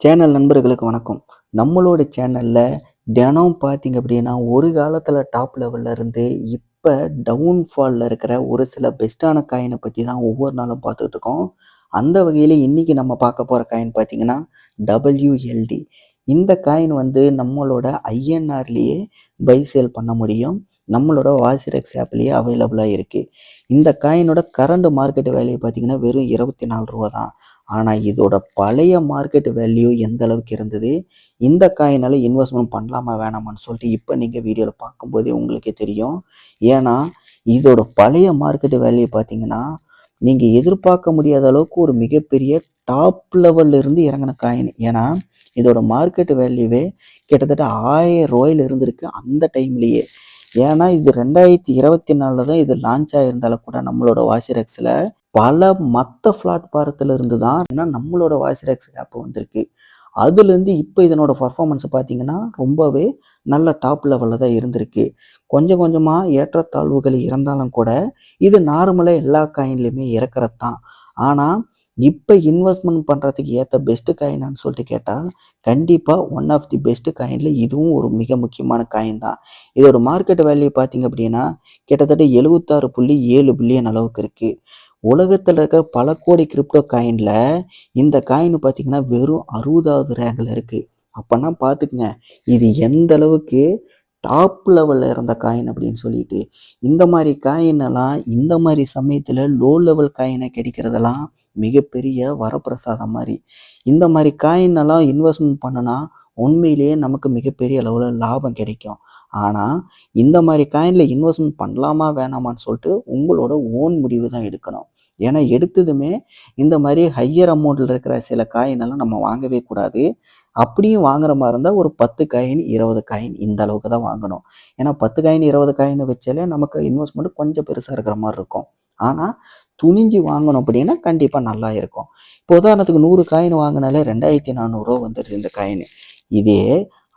Channel நண்பர்களுக்கு வணக்கம். நம்மளோட சேனல்ல தினம் பார்த்தீங்க அப்படின்னா, ஒரு காலத்தில டாப் லெவல்ல இருந்து இப்ப டவுன்ஃபால்ல இருக்கிற ஒரு சில பெஸ்ட்டான காயின பத்தி தான் ஒவ்வொரு நாளும் பார்த்துட்டு இருக்கோம். அந்த வகையில இன்னைக்கு நம்ம பார்க்க போற காயின் பார்த்தீங்கன்னா, WLD. இந்த காயின் வந்து நம்மளோட INRலயே பை சேல் பண்ண முடியும். நம்மளோட வாசிரெக்ஸ் ஆப்லயே அவைலபிளா இருக்கு. இந்த காயினோட கரண்ட் மார்க்கெட் வேல்யூ பார்த்தீங்கன்னா, வெறும் ரூ. 24 தான். ஆனா இதோட பழைய மார்க்கெட் வேல்யூ எந்த அளவுக்கு இருந்தது? இந்த காயினால இன்வெஸ்ட்மென்ட் பண்ணலாமா வேணாமான்னு சொல்லிட்டு இப்ப நீங்க வீடியோல பார்க்கும்போதே உங்களுக்கே தெரியும். ஏன்னா, இதோட பழைய மார்க்கெட் வேல்யூ பார்த்தீங்கன்னா, நீங்க எதிர்பார்க்க முடியாத அளவுக்கு ஒரு மிகப்பெரிய டாப் லெவல்ல இருந்து இறங்குன காயின். ஏன்னா, இதோட மார்க்கெட் வேல்யூவே கிட்டத்தட்ட ரூ. 1000 இருந்திருக்கு அந்த டைம்லயே. ஏன்னா, இது 2024ல தான் இது லான்ச் ஆயிருந்தாலும் கூட நம்மளோட வாசிரெக்ஸ்ல பல மத்த பிளாட்ஃபாரத்துல இருந்து தான் ஏன்னா நம்மளோட வாய்ஸ்ரெக்ஸ் ஆப் வந்திருக்கு. அதுலேருந்து இப்போ இதனோட பர்ஃபார்மன்ஸ் பார்த்தீங்கன்னா, ரொம்பவே நல்ல டாப் லெவல்ல தான் இருந்திருக்கு. கொஞ்சம் கொஞ்சமா ஏற்றத்தாழ்வுகள் இருந்தாலும் கூட, இது நார்மலா எல்லா காயின்லயுமே இருக்கிறது தான். ஆனா, இப்ப இன்வெஸ்ட்மென்ட் பண்றதுக்கு ஏத்த பெஸ்ட் காயினான்னு சொல்லிட்டு கேட்டா, கண்டிப்பா ஒன் ஆஃப் தி பெஸ்ட் காயின்ல இதுவும் ஒரு மிக முக்கியமான காயின் தான். இதோட மார்க்கெட் வேல்யூ பார்த்தீங்க அப்படின்னா, கிட்டத்தட்ட 76.7 பில்லியன் அளவுக்கு இருக்கு. உலகத்துல இருக்கிற பல கோடி கிரிப்டோ காயின்ல இந்த காயின் பார்த்தீங்கன்னா வெறும் 60வது ரேங்க்ல இருக்கு. அப்பன்னா பார்த்துக்குங்க. இது எந்த அளவுக்கு டாப் லெவல்ல இருந்த காயின் அப்படின்னு சொல்லிட்டு. இந்த மாரி காயின் எல்லாம் இந்த மாரி சமயத்துல லோ லெவல் காயின கிடைக்கிறதெல்லாம் மிகப்பெரிய வரப்பிரசாதம் மாரி. இந்த மாரி காயின் எல்லாம் இன்வெஸ்ட்மென்ட் பண்ணுனா உண்மையிலேயே நமக்கு மிகப்பெரிய அளவுல லாபம் கிடைக்கும். ஆனா, இந்த மாரி காயின்ல இன்வெஸ்ட்மென்ட் பண்ணலாமா வேணாமான்னு சொல்லிட்டு உங்களோட ஓன் முடிவு தான் எடுக்கணும். ஏன்னா எடுத்ததுமே இந்த மாரி ஹையர் அமௌண்ட்ல இருக்கிற சில காயின் எல்லாம் நம்ம வாங்கவே கூடாது. அப்படியும் வாங்குற மாரி இருந்தா ஒரு 10 காயின், 20 காயின் இந்த அளவுக்கு தான் வாங்கணும். ஏன்னா 10 காயின், 20 காயின் வச்சாலே நமக்கு இன்வெஸ்ட்மென்ட் கொஞ்சம் பெருசா இருக்கிற மாரி இருக்கும். ஆனா துணிஞ்சு வாங்கணும் அப்படின்னா கண்டிப்பா நல்லா இருக்கும். இப்போ உதாரணத்துக்கு 100 காயின் வாங்குனாலே ரூ. 2400 வந்துருது இந்த காயின். இதே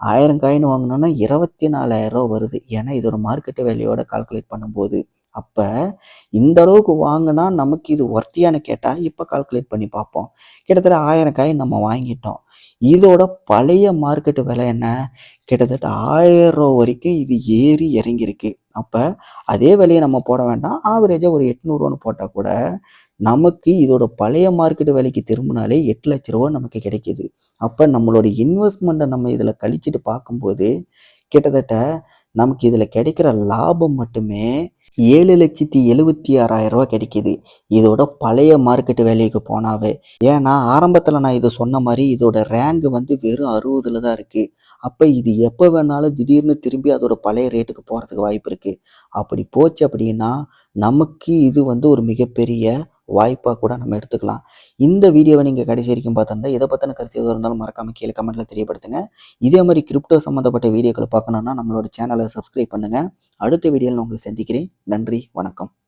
1000 காயின் வாங்குனோம்னா ரூ. 24,000 வருது. ஏன்னா இதோட மார்க்கெட் வேல்யூவோட கால்குலேட் பண்ணும்போது. அப்ப இந்த அளவுக்கு வாங்குனா நமக்கு இது வொர்த்தியான்னு கேட்டா, இப்ப கால்குலேட் பண்ணி பார்ப்போம். கிட்டத்தட்ட 1000 காயின் நம்ம வாங்கிட்டோம். இதோட பழைய மார்க்கெட் விலை என்ன? கிட்டத்தட்ட ரூ. 1000 வரைக்கும் இது ஏறி இறங்கியிருக்கு. அப்ப அதே விலைய நம்ம போட வேண்டாம். ஆவரேஜா ஒரு ரூ. 800ன்னு போட்டா கூட, நமக்கு இதோட பழைய மார்க்கெட் விலைக்கு திரும்புனாலே ரூ. 8,00,000 நமக்கு கிடைக்குது. அப்ப நம்மளோட இன்வெஸ்ட்மெண்ட்ட நம்ம இதுல கழிச்சுட்டு பார்க்கும்போது, கிட்டத்தட்ட நமக்கு இதுல கிடைக்கிற லாபம் மட்டுமே ரூ. 7,76,000 கிடைக்குது. இதோட பழைய மார்க்கெட் வேல்யூக்கு போனாவே. ஏன்னா ஆரம்பத்துல நான் இத சொன்ன மாரி இதோட ரேங்க் வந்து வெறும் 60ல தான் இருக்கு. அப்ப இது எப்ப வேணாலும் திடீர்னு திரும்பி அதோட பழைய ரேட்டுக்கு போறதுக்கு வாய்ப்பு இருக்கு. அப்படி போச்சு அப்படின்னா, நமக்கு இது வந்து ஒரு மிகப்பெரிய வாய்ப்பா கூட நம்ம எடுத்துக்கலாம். இந்த வீடியோவ நீங்க கடைசி வரைக்கும் பார்த்திருந்தா, இத பத்தின கருத்து எதுவா இருந்தாலும் மறக்காம கீழ கமெண்ட்ல தெரியப்படுத்துங்க. இதே மாரி கிரிப்டோ சம்மந்தப்பட்ட வீடியோக்கள பார்க்கணும்னா நம்மளோட சேனல சப்ஸ்கிரைப் பண்ணுங்க. அடுத்த வீடியோல நான் உங்கள சந்திக்கிறேன். நன்றி, வணக்கம்.